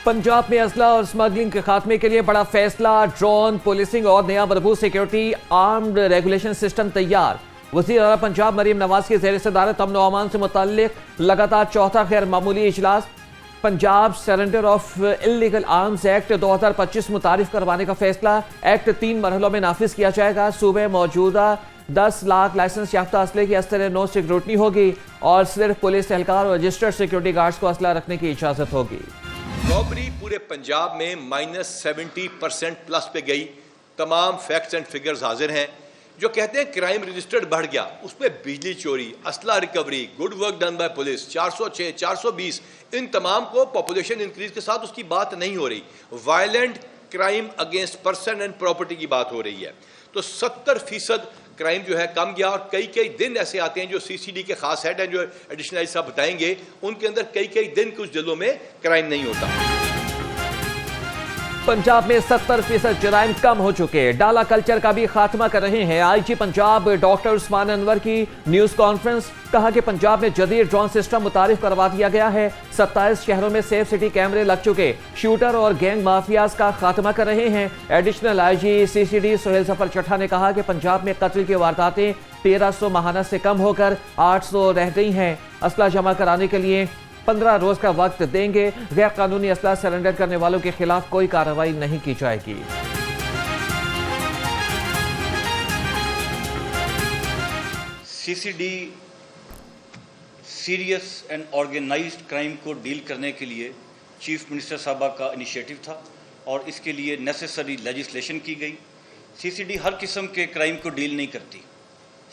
पंजाब में असला और स्मगलिंग के खात्मे के लिए बड़ा फैसला, ड्रोन पुलिसिंग और नया मजबूत सिक्योरिटी आर्म्ड रेगुलेशन सिस्टम तैयार। वज़ीर आला पंजाब मरीम नवाज की ज़ेर सदारत अमन व अमान से मुताल्लिक लगातार चौथा गैर मामूली इजलास। Punjab surrender of illegal arms act 2025 मुतारिफ करवाने का फैसला। एक्ट 3 मरहलों में नाफिज किया जाएगा। सूबे मौजूदा 10 लाख लाइसेंस याफ्ता असले की अस्तर नो सिक्योरिटी होगी और सिर्फ पुलिस एहलकार और रजिस्टर्ड सिक्योरिटी गार्ड्स को असला रखने की इजाजत होगी। रॉबरी पूरे पंजाब में -70% प्लस पे गई। तमाम फैक्ट्स एंड फिगर्स हाजिर हैं। जो कहते हैं क्राइम रजिस्टर्ड बढ़ गया, उसमें बिजली चोरी, असला recovery, good work done by police, 406, 420, इन तमाम को पॉपुलेशन इंक्रीज के साथ उसकी बात नहीं हो रही। Violent crime against person and property की बात हो रही है। तो 70% क्राइम जो है कम गया। और कई कई दिन ऐसे आते हैं, जो सीसीडी के खास हेड हैं जो एडिशनल साहब बताएंगे, उनके अंदर कई कई दिन कुछ जिलों में क्राइम नहीं होता। पंजाब में 70% जराइम कम हो चुके। डाला कल्चर का भी खात्मा कर रहे हैं। आईजी पंजाब डॉक्टर उस्मान अनवर की न्यूज कॉन्फ्रेंस, कहा कि पंजाब में जदीद ड्रोन सिस्टम मुतारिफ करवा दिया गया है। 27 शहरों में सेफ सिटी कैमरे लग चुके। शूटर और गैंग माफियाज का खात्मा कर रहे हैं। Additional IG CCD Sohail Zafar चट्टा ने कहा कि पंजाब में कत्ल की वारदातें 1300 माहाना से कम होकर 800 रह गई हैं। असला जमा कराने के लिए 15 रोज का वक्त देंगे। गैर कानूनी असला सरेंडर करने वालों के खिलाफ कोई कार्रवाई नहीं की जाएगी। CCD serious and organized crime को डील करने के लिए चीफ मिनिस्टर साहबा का इनिशिएटिव था और इसके लिए नेसेसरी लेजिस्लेशन की गई। सीसीडी हर किस्म के क्राइम को डील नहीं करती।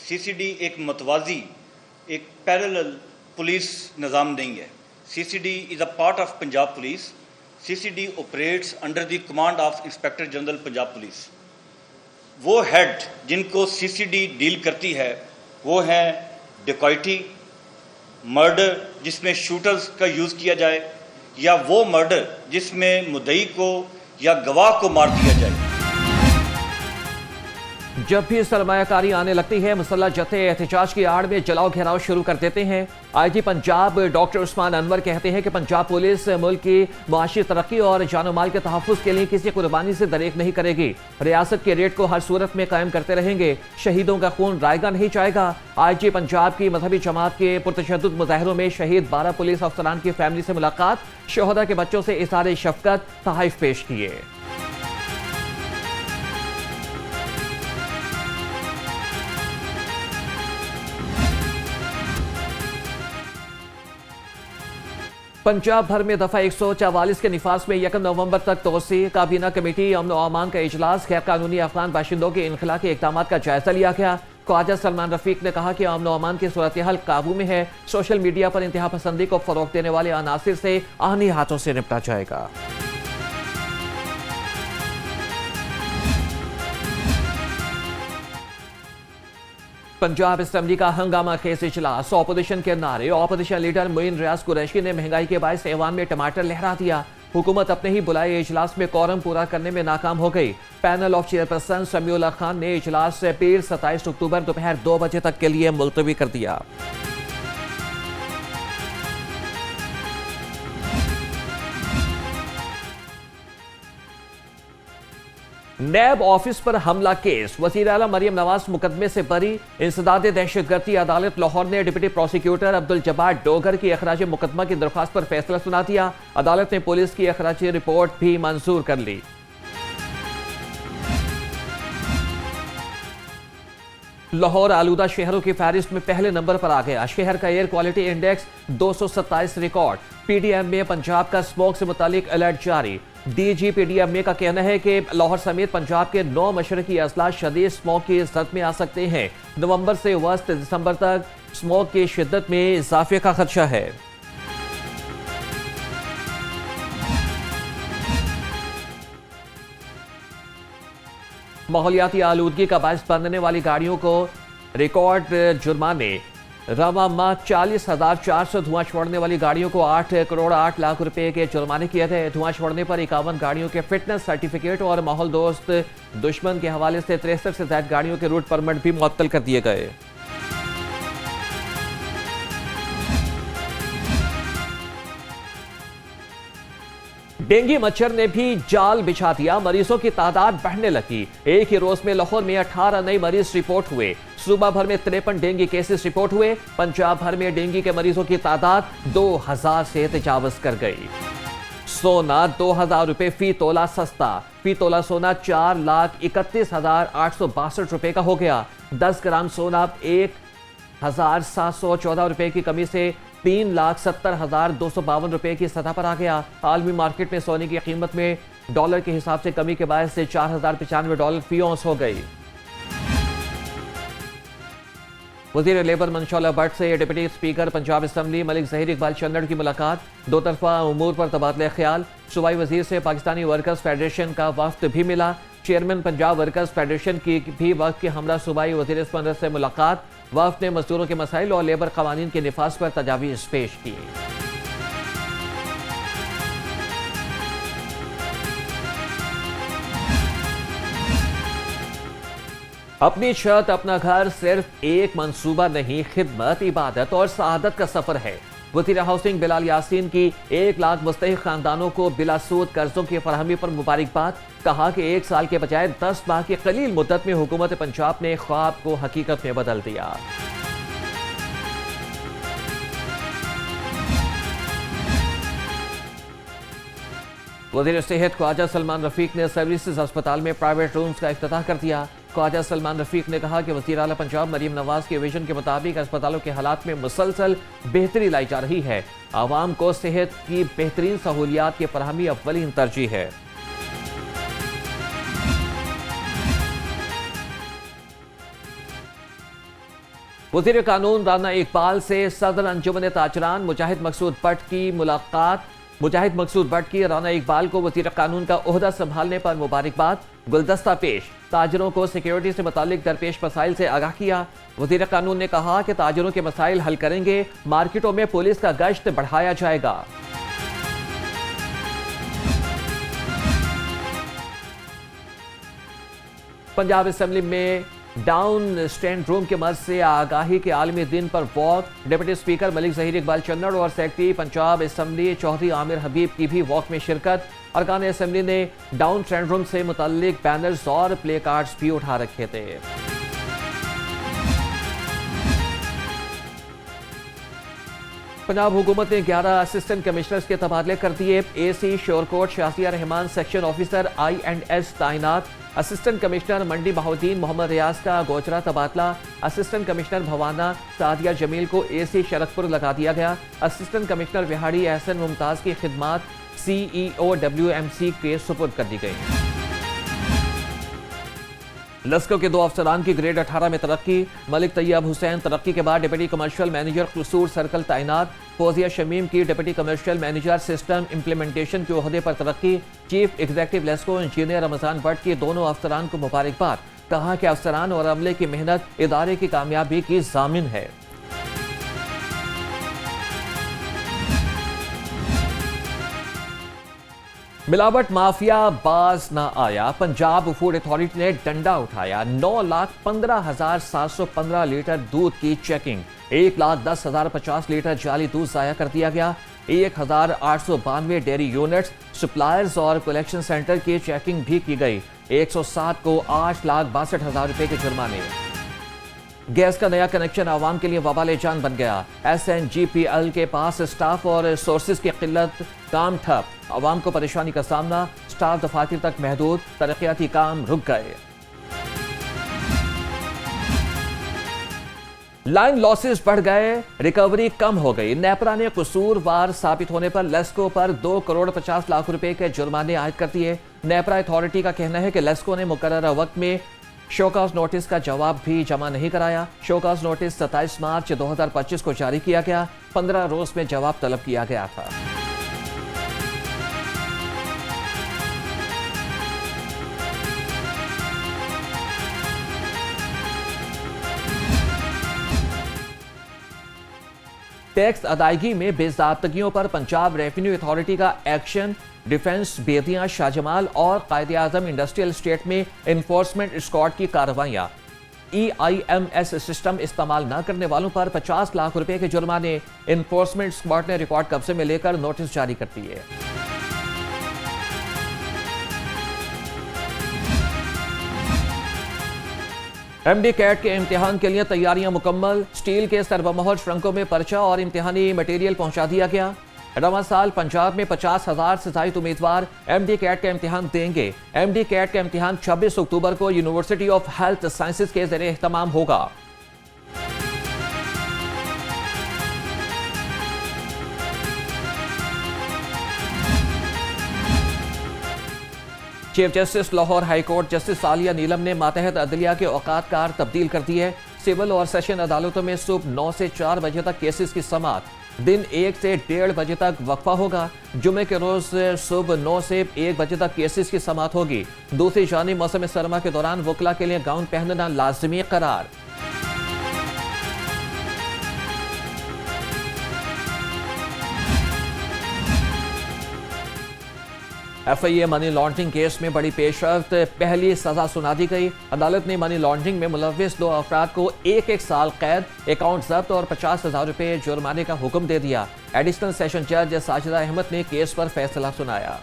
सीसीडी एक मतवाजी, एक पैरेलल पुलिस निज़ाम नहीं है। CCD is a part of Punjab police. CCD operates under the command of inspector general Punjab police. वो हेड जिनको सीसीडी डील करती है वो हैं डिकॉइटी, मर्डर जिसमें शूटर्स का यूज़ किया जाए, या वो मर्डर जिसमें मुद्दई को या गवाह को मार दिया जाए। जब भी सरमायाकारी आने लगती है, मुसल्लह जत्थे एहतजाज की आड़ में जलाओ घेराव शुरू कर देते हैं। आईजी पंजाब डॉक्टर उस्मान अनवर कहते हैं कि पंजाब पुलिस मुल्क की मुआशी तरक्की और जानो माल के तहफ़्फ़ुज़ के लिए किसी कुर्बानी से दरेक नहीं करेगी। रियासत के रेट को हर सूरत में कायम करते रहेंगे। शहीदों का खून रायगा नहीं जाएगा। आईजी पंजाब की मजहबी जमात के पुरतशद्दुद मुजाहिरों में शहीद 12 पुलिस अफसरान की फैमिली से मुलाकात, शोहदा के बच्चों से इज़हार शफ़क़त, तहाइफ पेश किए। पंजाब भर में दफा 144 के निफाज में 1 नवंबर तक तोसी। काबीना कमेटी अमन व अमान का इजलास। गैर कानूनी अफगान बाशिंदों के इनखला के इक़दामात का जायजा लिया गया। ख्वाजा सलमान रफीक ने कहा कि अमन व अमान की सूरत हाल काबू में है। सोशल मीडिया पर इंतहा पसंदी को फरोग देने वाले अनासिर से आनी हाथों से निपटा जाएगा। पंजाब असेंबली का हंगामा खेज इजलास। ऑपोजिशन के नारे। ऑपोजिशन लीडर मोइन रियाज कुरैशी ने महंगाई के बायस ऐवान में टमाटर लहरा दिया। हुकूमत अपने ही बुलाए इजलास में कोरम पूरा करने में नाकाम हो गई। Panel of chairperson Samiullah Khan ने इजलास से पीर 27 अक्टूबर दोपहर 2 बजे तक के लिए मुलतवी कर दिया। नैब ऑफिस पर हमला केस। वज़ीर आला मरीम नवाज मुकदमे से बरी। इंसदाद दहशतगर्दी अदालत लाहौर ने डिप्टी प्रोसिक्यूटर अब्दुल जब्बार डोगर की अखराज मुकदमा की दरख्वास्त पर फैसला सुना दिया। अदालत ने पुलिस की अखराजी रिपोर्ट भी मंजूर कर ली। लाहौर आलूदा शहरों की फहरिस्त में पहले नंबर पर आ गया। शहर का air quality index 227 record. PDM में पंजाब का स्मोक से मुतालिक अलर्ट जारी। डीजीपीडीएम का कहना है कि लाहौर समेत पंजाब के 9 मशरकी अजला शदीद स्मोक की जद में आ सकते हैं। नवंबर से वस्त दिसंबर तक स्मोक की शिद्दत में इजाफे का खदशा है। माहौलियाती आलूदगी का बायस बनने वाली गाड़ियों को रिकॉर्ड जुर्माने। रवा माह 40,400 धुआं छोड़ने वाली गाड़ियों को 8 करोड़ 8 लाख रुपए के जुर्माने किए गए। धुआं छोड़ने पर 51 गाड़ियों के फिटनेस सर्टिफिकेट और माहौल दोस्त दुश्मन के हवाले से 63 से ज्यादा गाड़ियों के रूट परमिट भी मुअत्तल कर दिए गए। डेंगू मच्छर ने भी जाल बिछा दिया, मरीजों की तादाद बढ़ने लगी। एक ही रोज में लाहौर में 18 नए मरीज रिपोर्ट हुए। सूबा भर में 53 डेंगू केसेस रिपोर्ट हुए। पंजाब भर में डेंगू के मरीजों की तादाद 2000 से तजावज कर गई। सोना 2000 रुपए फी तोला सस्ता। फी तोला सोना 4,31,862 रुपए का हो गया। 10 ग्राम सोना 1,714 रुपए की कमी से 3,70,252 रुपए की सतह पर आ गया। आलमी मार्केट में सोने की कीमत में डॉलर के हिसाब से कमी के बायस से $4,095 फी औंस हो गई। वजीर लेबर मंशौला भट्ट से deputy speaker Punjab assembly Malik Zaheer Iqbal Channar की मुलाकात। दो तरफा उमूर पर तबादला ख्याल। सूबाई वजीर से पाकिस्तानी वर्कर्स फेडरेशन का वफ्द भी मिला। चेयरमैन पंजाब वर्कर्स फेडरेशन की भी वक्त के हमरा सूबाई वजीर से मुलाकात। वफ्द ने मजदूरों के मसाइल और लेबर कवानीन के निफाज पर तजावीज़ पेश की। अपनी छत अपना घर सिर्फ एक मंसूबा नहीं, खिदमत, इबादत और सआदत का सफर है। वज़ीर हाउसिंग बिलाल यासीन की 1 लाख मुस्तहिक खानदानों को बिलासूद कर्जों की फरहमी पर मुबारकबाद। कहा कि 1 साल के बजाय 10 माह की कलील मुद्दत में हुकूमत पंजाब ने ख्वाब को हकीकत में बदल दिया। वज़ीर सेहत ख्वाजा सलमान रफीक ने सर्विसेज अस्पताल में प्राइवेट रूम्स का इफ्तिताह कर दिया। ख्वाजा सलमान रफीक ने कहा कि वज़ीर आला पंजाब मरीम नवाज के विजन के मुताबिक अस्पतालों के हालात में मुसलसल बेहतरी लाई जा रही है। आवाम को सेहत की बेहतरीन सहूलियात की फरहमी अव्वलीन तरजीह है। वज़ीर कानून राना इकबाल से सदर अंजुमन ताजरान मुजाहिद मकसूद भट्ट की मुलाकात। मुजाहिद मकसूद भट्ट की राना इकबाल को वज़ीर कानून का ओहदा संभालने पर मुबारकबाद। गुलदस्ता पेश। ताजरों को सिक्योरिटी से मुतालिक दरपेश मसाइल से आगाह किया। वज़ीर कानून ने कहा कि ताजरों के मसाइल हल करेंगे। मार्केटों में पुलिस का गश्त बढ़ाया जाएगा। पंजाब असेंबली में डाउन स्टैंड रूम के मर्ज से आगाही के आलमी दिन पर walk. Deputy speaker Malik Zaheer Iqbal Channar और सेक्रेटरी पंजाब असेंबली चौधरी आमिर हबीब की भी वॉक में शिरकत। अरकान असेंबली ने डाउन स्टैंड रूम से मुताल्लिक बैनर्स और प्ले कार्ड्स भी उठा रखे थे। पंजाब हुकूमत ने 11 असिस्टेंट कमिश्नर्स के तबादले कर दिए। AC Shorkot Shazia Rahman section officer I&S तैनात। असिस्टेंट कमिश्नर मंडी बहाउद्दीन मोहम्मद रियाज का गोचरा तबादला। असिस्टेंट कमिश्नर भवाना सादिया जमील को AC शरकपुर लगा दिया गया। असिस्टेंट कमिश्नर विहाड़ी एहसन मुमताज की खिदमात CEO WMC के सुपुर्द कर दी गई। लश्कर के 2 अफसरान की ग्रेड 18 में तरक्की। मलिक तैयब हुसैन तरक्की के बाद डिप्टी कमर्शियल मैनेजर कसूर सर्कल तैनात। फौजिया शमीम की deputy commercial manager system implementation के ओहदे पर तरक्की। Chief executive LESCO engineer Ramzan Bhatt के दोनों अफसरान को मुबारकबाद। कहा कि अफसरान और अमले की मेहनत इदारे की कामयाबी की जामिन है। मिलावट माफिया बाज ना आया। पंजाब फूड अथॉरिटी ने डंडा उठाया। 9,15,715 लीटर दूध की चेकिंग। 1,10,050 लीटर जाली दूध जाया कर दिया गया। 1,892 डेयरी यूनिट्स, सप्लायर्स और कलेक्शन सेंटर की चेकिंग भी की गई। 107 को 8,62,000 रुपए के जुर्माने। गैस का नया कनेक्शन आवाम के लिए वबाले जान बन गया। SNGPL के पास स्टाफ और सोर्सेज की किल्लत, काम ठप। आवाम को परेशानी का सामना, स्टाफ दफातर तक महदूद, तरक्याती काम रुक गए। लाइन लॉसेस बढ़ गए, रिकवरी कम हो गई। नेपरा ने कसूरवार साबित होने पर लेस्को पर 2,50,00,000 रुपए के जुर्माने आयद कर दिए। नेपरा अथॉरिटी का कहना है कि लेस्को ने मुकर्ररा वक्त में शोकाज नोटिस का जवाब भी जमा नहीं कराया। शोकाज नोटिस 27 मार्च 2025 को जारी किया गया। 15 रोज में जवाब तलब किया गया था। टैक्स अदायगी में बेज़ाब्तगियों पर पंजाब रेवेन्यू अथॉरिटी का एक्शन। डिफेंस, बेदियां, शाहजमाल और कायदे आजम इंडस्ट्रियल स्टेट में इन्फोर्समेंट स्क्वाड की कार्रवाइयां। EIMS सिस्टम इस्तेमाल न करने वालों पर 50 लाख रुपए के जुर्माने। इन्फोर्समेंट स्क्वाड ने रिकॉर्ड कब्जे में लेकर नोटिस जारी कर दिए। एमडी कैट के इम्तिहान के लिए तैयारियां मुकम्मल। स्टील के सर्वमोहर श्रंकों में पर्चा और इम्तिहानी मटेरियल पहुंचा दिया गया। रवां साल पंजाब में 50,000 से ज्यादा उम्मीदवार एमडी कैट का इम्तिहान देंगे। एमडी कैट का इम्तिहान 26 अक्टूबर को यूनिवर्सिटी ऑफ हेल्थ साइंसेज के ज़रिए इख्तिताम होगा। Chief justice Lahore high court justice Aalia Neelum ने मातहत अदलिया के औकात कार तब्दील कर दी है। सिविल और सेशन अदालतों में सुबह 9 से 4 बजे तक केसेस की समाअत, दिन 1 से 1:30 बजे तक वक्फा होगा। जुमे के रोज सुबह 9 से 1 बजे तक केसेस की समाअत होगी। दूसरी जानिब मौसम सरमा के दौरान वकला के लिए गाउन पहनना लाजमी करार। FIA मनी लॉन्ड्रिंग केस में बड़ी पेशरफ्त, पहली सजा सुना दी गई। अदालत ने मनी लॉन्ड्रिंग में मुलव्विस 2 अफराद को 1-1 साल कैद, अकाउंट जब्त और 50,000 रुपए जुर्माने का हुक्म दे दिया। एडिशनल सेशन जज साजिदा अहमद ने केस पर फैसला सुनाया।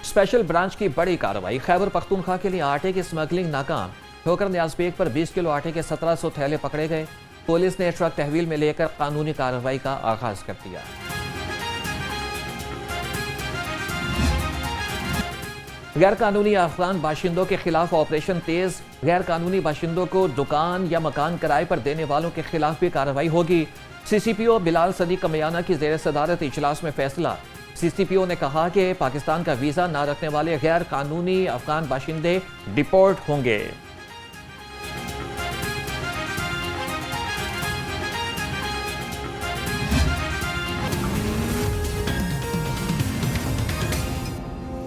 स्पेशल ब्रांच की बड़ी कार्रवाई, खैबर पख्तूनख्वा के लिए आटे की स्मगलिंग नाकाम। ठोकर न्याज़बेग पर 20 किलो आटे के 1700 थैले पकड़े गए। पुलिस ने ट्रक तहवील में लेकर कानूनी कार्रवाई का आगाज कर दिया। गैर कानूनी अफगान बाशिंदों के खिलाफ ऑपरेशन तेज। गैर कानूनी बाशिंदों को दुकान या मकान किराए पर देने वालों के खिलाफ भी कार्रवाई होगी। CCPO बिलाल सदी कमयाना की ज़ेर सदारत इजलास में फैसला। CCPO ने कहा कि पाकिस्तान का वीजा न रखने वाले गैर कानूनी अफगान बाशिंदे डिपोर्ट होंगे।